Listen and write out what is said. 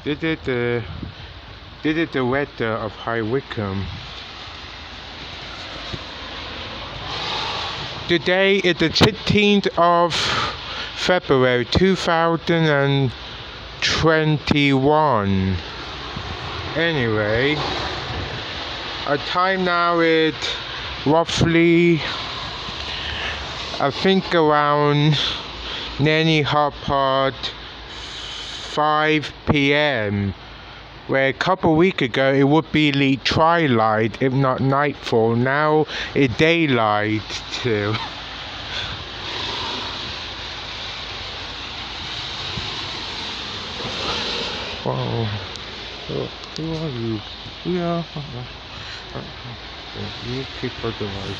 This is the weather of High Wycombe. Today is the 16th of February 2021. Anyway, our time now is roughly, I think, around nearly 5 p.m. where a couple of weeks ago it would be the twilight, if not nightfall. Now it's daylight too. Whoa. Who are you? We are. You keep otherwise.